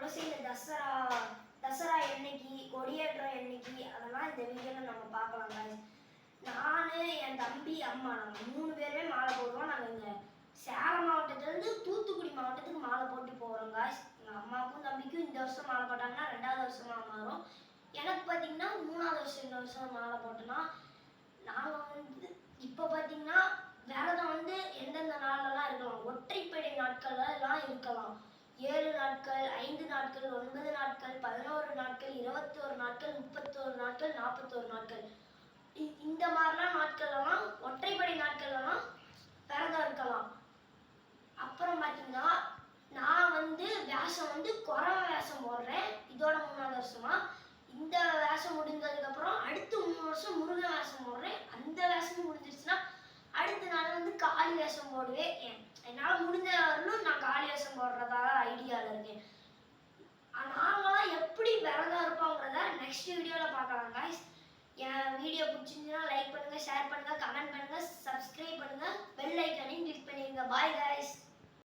முரசு இந்த தசரா என்னைக்கு, கொடியேற்றம் என்னைக்கு, அதெல்லாம் இந்த வீடியோவில் நம்ம பார்க்கலாம் guys. நான் என் தம்பி அம்மா நாங்கள் 3 பேருமே மாலை போடுவோம். நாங்கள் இங்கே சேலம் மாவட்டத்திலேருந்து தூத்துக்குடி மாவட்டத்துக்கு மாலை போட்டு போகிறோம் guys. எங்கள் அம்மாவுக்கும் தம்பிக்கும் இந்த வருஷம் மாலை போட்டாங்கன்னா 2வது வருஷமாக மாறும். எனக்கு பார்த்தீங்கன்னா 3வது வருஷம் இந்த வருஷம் மாலை போட்டோன்னா நாங்கள் வந்து இப்போ பார்த்தீங்கன்னா விரதம் வந்து எந்தெந்த நாள்லலாம் இருக்கலாம், ஒற்றைப்படை நாட்கள்லாம் இருக்கலாம். 7 நாட்கள், 5 நாட்கள், 9 நாட்கள், 11 நாட்கள், 21 நாட்கள், 31 நாட்கள், 41 நாட்கள், இந்த மாதிரிலாம் நாட்கள்லாம் ஒற்றைப்படை நாட்கள்லாம் விரதம் இருக்கலாம். அப்புறம் பார்த்தீங்கன்னா நான் வந்து வேஷம் வந்து குறவை வேஷம் போடுறேன். இதோட 3வது வருஷமா. இந்த வேஷம் முடிஞ்சதுக்கப்புறம் அடுத்து 3 வருஷம் முருகன் வேஷம் போடுறேன். அந்த வேஷமும் முடிஞ்சிருச்சுன்னா அடுத்த நாள் வந்து காளி வேஷம் போடுவேன். என்னால் முடிஞ்ச வரலும் நான் காளி வேஷம் போடுறதாக ஐடியாவில் இருக்கேன். நாங்களாம் எப்படி விரதம் இருப்போங்கிறத நெக்ஸ்ட் வீடியோவில் பார்க்கலாம் guys. என் வீடியோ பிடிச்சிருந்துச்சுன்னா லைக் பண்ணுங்கள், ஷேர் பண்ணுங்கள், கமெண்ட் பண்ணுங்கள், சப்ஸ்கிரைப் பண்ணுங்கள், பெல் ஐக்கானையும் கிளிக் பண்ணிடுங்க. பாய் guys.